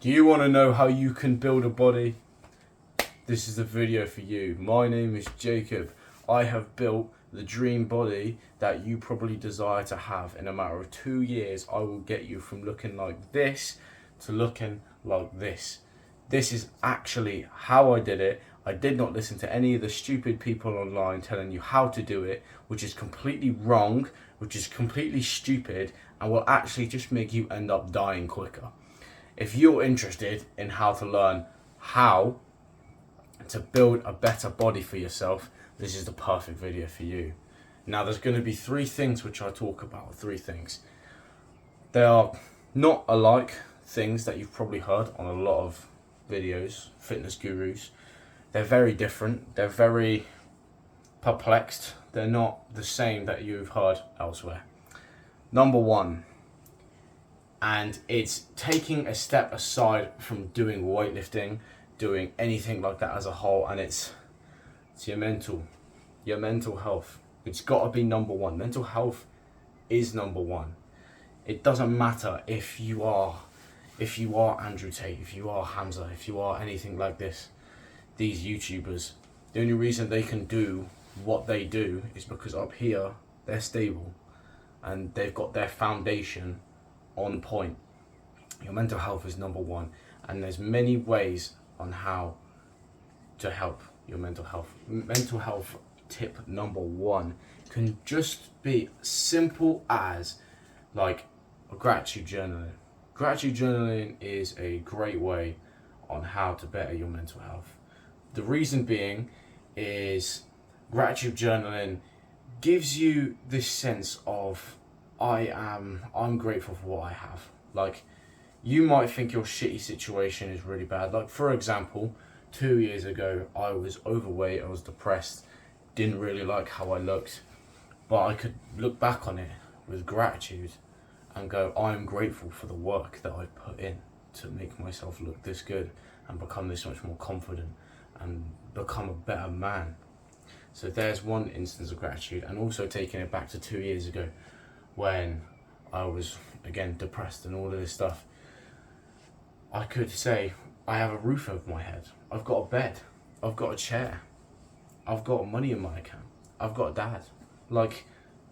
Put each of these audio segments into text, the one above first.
Do you want to know how you can build a body? This is the video for you. My name is Jacob. I have built the dream body that you probably desire to have. In a matter of 2 years, I will get you from looking like this to looking like this. This is actually how I did it. I did not listen to any of the stupid people online telling you how to do it, which is completely wrong, which is completely stupid, and will actually just make you end up dying quicker. If you're interested in how to learn how to build a better body for yourself, this is the perfect video for you. Now, there's going to be 3 things which I talk about. 3 things. They are not alike things that you've probably heard on a lot of videos, fitness gurus. They're very different. They're very perplexed. They're not the same that you've heard elsewhere. Number 1. And it's taking a step aside from doing weightlifting, doing anything like that as a whole, and it's your mental health. It's got to be number 1. Mental health is number 1. It doesn't matter if you are Andrew Tate, if you are Hamza, if you are anything like this. These YouTubers, the only reason they can do what they do is because up here they're stable and they've got their foundation on point. Your mental health is number 1, and there's many ways on how to help your mental health. Mental health tip number 1 can just be simple as like gratitude journaling. Gratitude journaling is a great way on how to better your mental health. The reason being is gratitude journaling gives you this sense of I'm grateful for what I have. Like, you might think your shitty situation is really bad. Like, for example, 2 years ago, I was overweight, I was depressed, didn't really like how I looked, but I could look back on it with gratitude and go, I'm grateful for the work that I put in to make myself look this good and become this much more confident and become a better man. So there's one instance of gratitude. And also taking it back to 2 years ago when I was, again, depressed and all of this stuff, I could say, I have a roof over my head, I've got a bed, I've got a chair, I've got money in my account, I've got a dad. Like,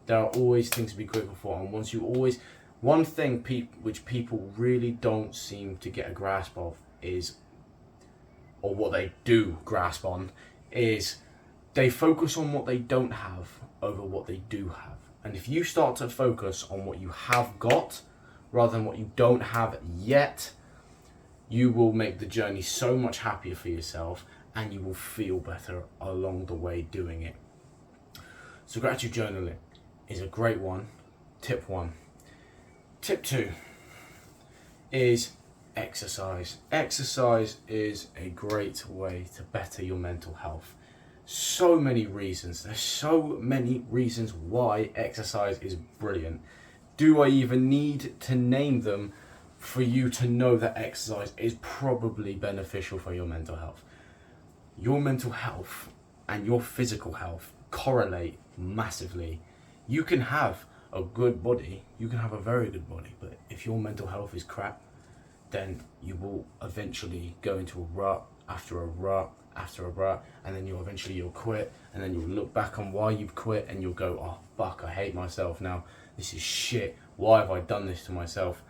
there are always things to be grateful for. And once you always, one thing which people really don't seem to get a grasp of is, or what they do grasp on, is they focus on what they don't have over what they do have. And if you start to focus on what you have got rather than what you don't have yet, you will make the journey so much happier for yourself, and you will feel better along the way doing it. So gratitude journaling is a great one. Tip 1. Tip 2 is exercise. Exercise is a great way to better your mental health. So many reasons. There's so many reasons why exercise is brilliant. Do I even need to name them for you to know that exercise is probably beneficial for your mental health? Your mental health and your physical health correlate massively. You can have a good body, you can have a very good body, but if your mental health is crap, then you will eventually go into a rut after a rut after a rut, and then you'll quit, and then you'll look back on why you've quit and you'll go, oh fuck, I hate myself now, this is shit, why have I done this to myself?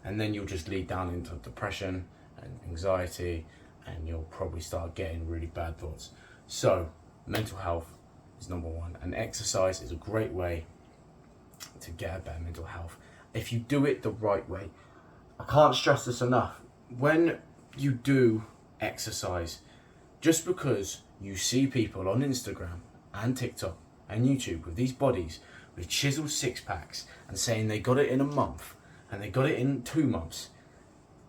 And then you'll just lead down into depression and anxiety, and you'll probably start getting really bad thoughts. So mental health is number 1, and exercise is a great way to get a better mental health if you do it the right way. I can't stress this enough. When you do exercise, just because you see people on Instagram and TikTok and YouTube with these bodies with chiseled 6-packs and saying they got it in a month and they got it in 2 months,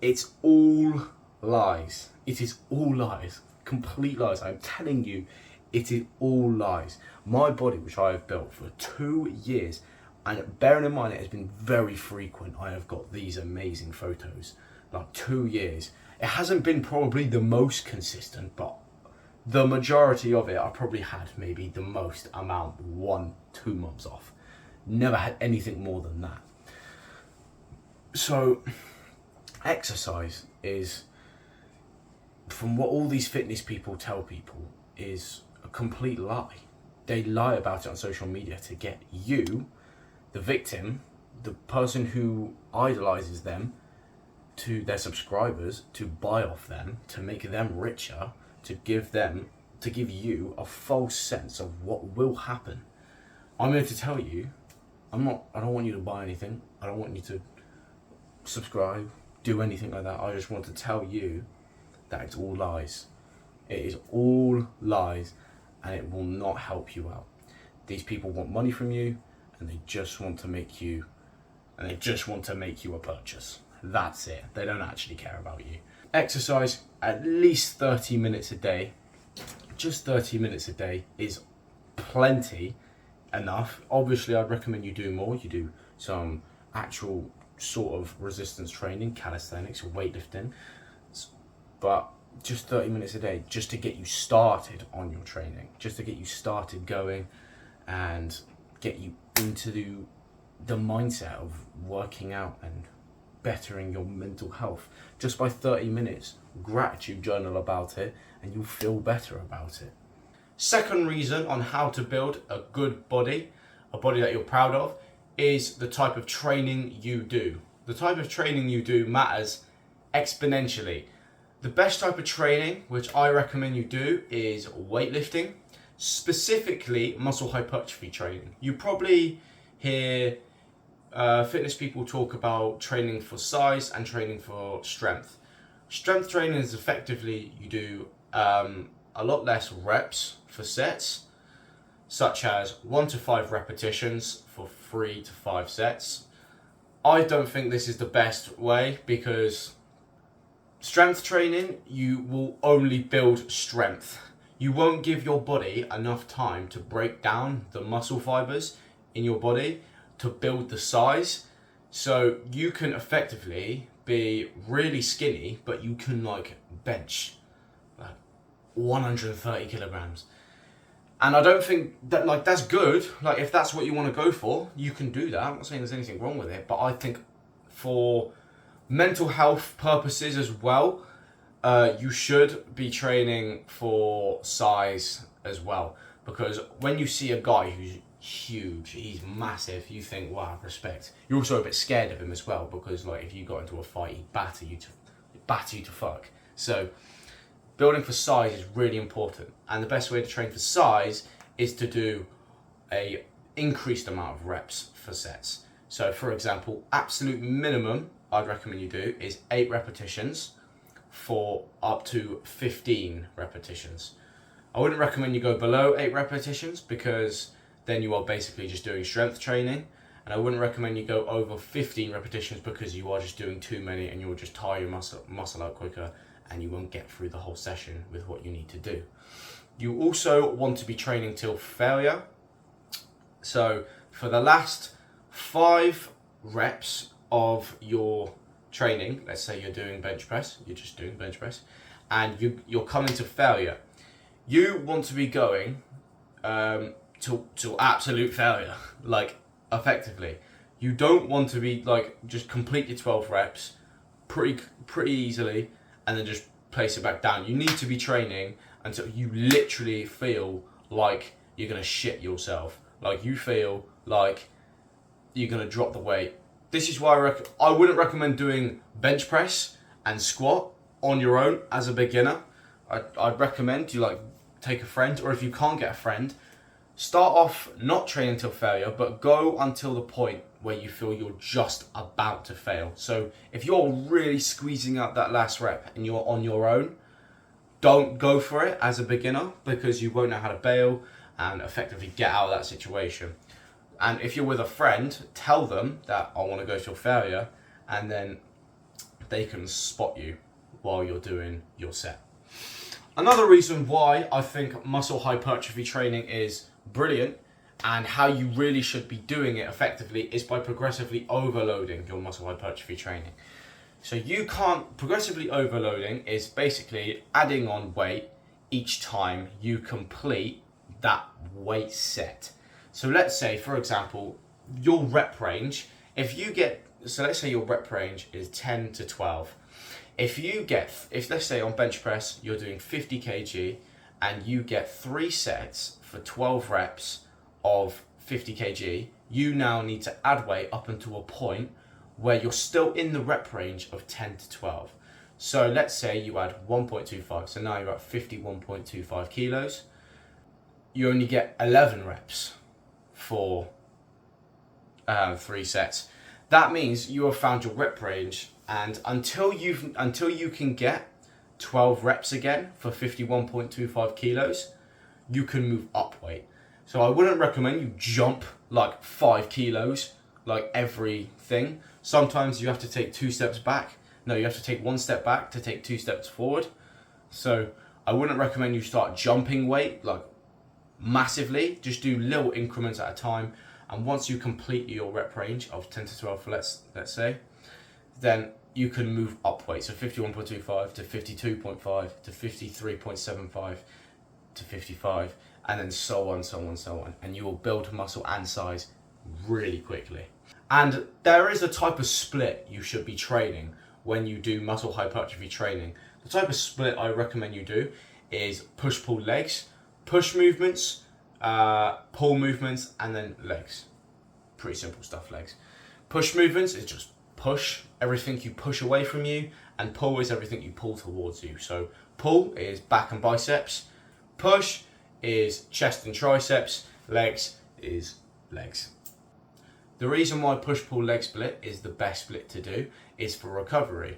it's all lies. It is all lies. Complete lies. I'm telling you, it is all lies. My body, which I have built for 2 years, and bearing in mind it has been very frequent, I have got these amazing photos, like 2 years. It hasn't been probably the most consistent, but the majority of it, I probably had maybe the most amount 1-2 months off. Never had anything more than that. So exercise is, from what all these fitness people tell people, is a complete lie. They lie about it on social media to get you, the victim, the person who idolizes them, to their subscribers, to buy off them, to make them richer, to give you a false sense of what will happen. I'm here to tell you, I don't want you to buy anything. I don't want you to subscribe, do anything like that. I just want to tell you that it's all lies. It is all lies, and it will not help you out. These people want money from you, and they just want to make you a purchase. That's it. They don't actually care about you. Exercise at least 30 minutes a day. Just 30 minutes a day is plenty enough. Obviously, I'd recommend you do more. You do some actual sort of resistance training, calisthenics, or weightlifting. But just 30 minutes a day, just to get you started on your training, just to get you started going and get you into the mindset of working out and bettering your mental health. Just by 30 minutes, gratitude journal about it, and you'll feel better about it. Second reason on how to build a good body, a body that you're proud of, is the type of training you do. The type of training you do matters exponentially. The best type of training, which I recommend you do, is weightlifting, specifically muscle hypertrophy training. You probably hear fitness people talk about training for size and training for strength. Strength training is effectively you do a lot less reps for sets, such as 1 to 5 repetitions for 3 to 5 sets. I don't think this is the best way, because strength training, you will only build strength. You won't give your body enough time to break down the muscle fibers in your body to build the size. So you can effectively be really skinny, but you can bench 130 kilograms. And I don't think that that's good. If that's what you want to go for, you can do that. I'm not saying there's anything wrong with it, but I think for mental health purposes as well, you should be training for size as well. Because when you see a guy who's huge, he's massive, you think, wow, respect. You're also a bit scared of him as well, because if you got into a fight, he'd batter you to fuck. So building for size is really important, and the best way to train for size is to do a increased amount of reps for sets. So for example, absolute minimum I'd recommend you do is 8 repetitions for up to 15 repetitions. I wouldn't recommend you go below 8 repetitions, because then you are basically just doing strength training. And I wouldn't recommend you go over 15 repetitions, because you are just doing too many and you'll just tire your muscle out quicker, and you won't get through the whole session with what you need to do. You also want to be training till failure. So for the last 5 reps of your training, let's say you're doing bench press, you're just doing bench press, and you're coming to failure. You want to be going to absolute failure, effectively. You don't want to be just complete your 12 reps pretty easily and then just place it back down. You need to be training until you literally feel like you're gonna shit yourself. You feel like you're gonna drop the weight. This is why I wouldn't recommend doing bench press and squat on your own as a beginner. I'd recommend you take a friend, or if you can't get a friend, start off not training till failure, but go until the point where you feel you're just about to fail. So if you're really squeezing out that last rep and you're on your own, don't go for it as a beginner, because you won't know how to bail and effectively get out of that situation. And if you're with a friend, tell them that I want to go till failure, and then they can spot you while you're doing your set. Another reason why I think muscle hypertrophy training is brilliant, and how you really should be doing it effectively, is by progressively overloading your muscle hypertrophy training. So progressively overloading is basically adding on weight each time you complete that weight set. So let's say, for example, your rep range, let's say your rep range is 10 to 12. if let's say on bench press you're doing 50 kg and you get 3 sets for 12 reps of 50 kg, you now need to add weight up until a point where you're still in the rep range of 10 to 12. So let's say you add 1.25, so now you're at 51.25 kilos. You only get 11 reps for 3 sets. That means you have found your rep range, and until you can get 12 reps again for 51.25 kilos, you can move up weight. So I wouldn't recommend you jump like 5 kilos like everything. Sometimes you have to take 2 steps back. No, you have to take 1 step back to take 2 steps forward. So I wouldn't recommend you start jumping weight like massively. Just do little increments at a time. And once you complete your rep range of 10 to 12, let's say, then you can move up weight. So 51.25 to 52.5 to 53.75 to 55, and then so on, so on, so on. And you will build muscle and size really quickly. And there is a type of split you should be training when you do muscle hypertrophy training. The type of split I recommend you do is push-pull legs, push movements, pull movements, and then legs. Pretty simple stuff, legs. Push movements is just push, everything you push away from you, and pull is everything you pull towards you. So pull is back and biceps, push is chest and triceps, legs is legs. The reason why push-pull leg split is the best split to do is for recovery.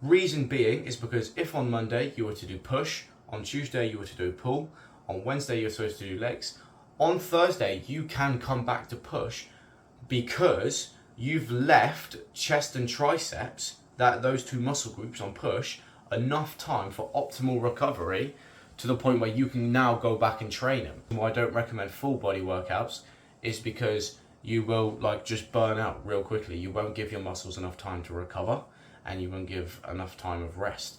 Reason being is because if on Monday you were to do push, on Tuesday you were to do pull, on Wednesday you're supposed to do legs, on Thursday you can come back to push because you've left chest and triceps, those 2 muscle groups on push, enough time for optimal recovery to the point where you can now go back and train them. Why I don't recommend full body workouts is because you will just burn out real quickly. You won't give your muscles enough time to recover, and you won't give enough time of rest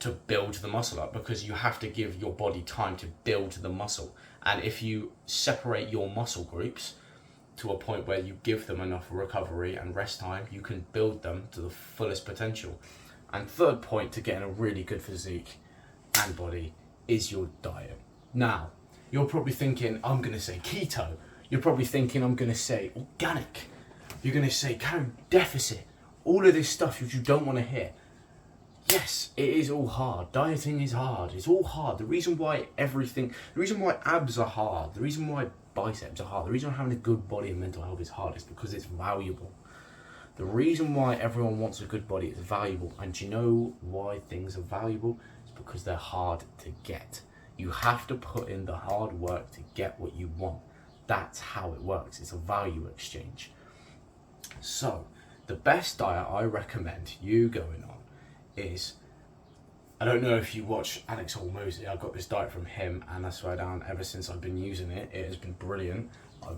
to build the muscle up, because you have to give your body time to build the muscle. And if you separate your muscle groups to a point where you give them enough recovery and rest time, you can build them to the fullest potential. And third point to getting a really good physique and body is your diet. Now, you're probably thinking, I'm going to say keto. You're probably thinking, I'm going to say organic. You're going to say calorie deficit. All of this stuff which you don't want to hear. Yes, it is all hard. Dieting is hard. It's all hard. The reason why abs are hard, the reason why biceps are hard, the reason why having a good body and mental health is hard is because it's valuable. The reason why everyone wants a good body is valuable. And do you know why things are valuable? It's because they're hard to get. You have to put in the hard work to get what you want. That's how it works. It's a value exchange. So, the best diet I recommend you going on is, I don't know if you watch Alex Hormozy, I got this diet from him, and I swear down, ever since I've been using it, it has been brilliant.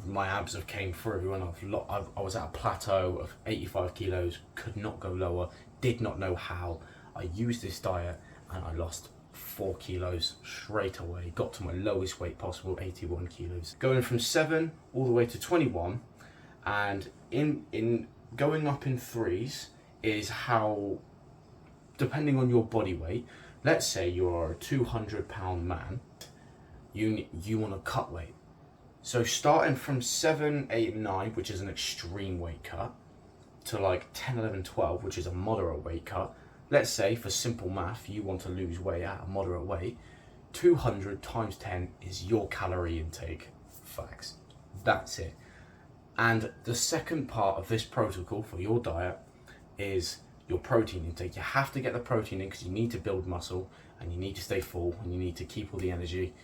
My abs have came through, and I was at a plateau of 85 kilos, could not go lower, did not know how. I used this diet, and I lost 4 kilos straight away, got to my lowest weight possible, 81 kilos. Going from 7 all the way to 21, and in going up in 3s is how, depending on your body weight, let's say you're a 200-pound man, you want to cut weight. So starting from 7, 8, 9, which is an extreme weight cut, to like 10, 11, 12, which is a moderate weight cut. Let's say, for simple math, you want to lose weight at a moderate weight, 200 times 10 is your calorie intake. Facts. That's it. And the second part of this protocol for your diet is your protein intake. You have to get the protein in because you need to build muscle, and you need to stay full, and you need to keep all the energy.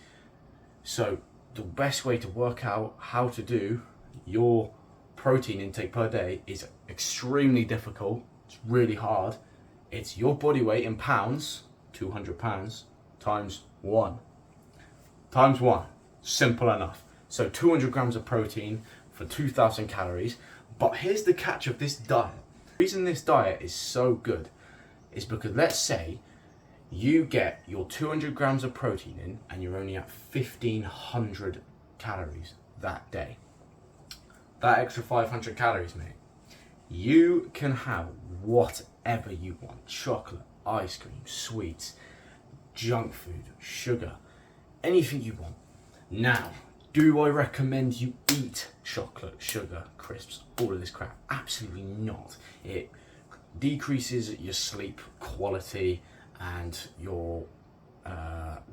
So the best way to work out how to do your protein intake per day is extremely difficult. It's really hard. It's your body weight in pounds, 200 pounds, times 1. Times 1. Simple enough. So 200 grams of protein for 2,000 calories. But here's the catch of this diet. The reason this diet is so good is because, let's say you get your 200 grams of protein in and you're only at 1,500 calories that day. That extra 500 calories, mate, You can have whatever you want: chocolate, ice cream, sweets, junk food, sugar, anything you want. Now, do I recommend you eat chocolate, sugar, crisps, all of this crap? Absolutely not. It decreases your sleep quality and your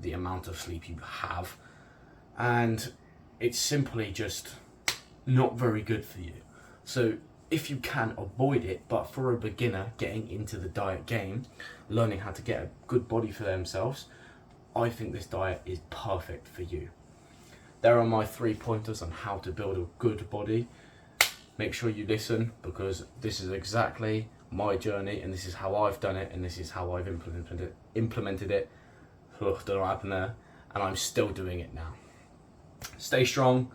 the amount of sleep you have, and it's simply just not very good for you. So if you can, avoid it. But for a beginner getting into the diet game, learning how to get a good body for themselves, I think this diet is perfect for you. There are my 3 pointers on how to build a good body. Make sure you listen, because this is exactly my journey, and this is how I've done it, and this is how I've implemented it. Don't know what happened there, and I'm still doing it now. Stay strong,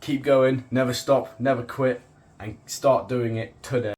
keep going, never stop, never quit, and start doing it today.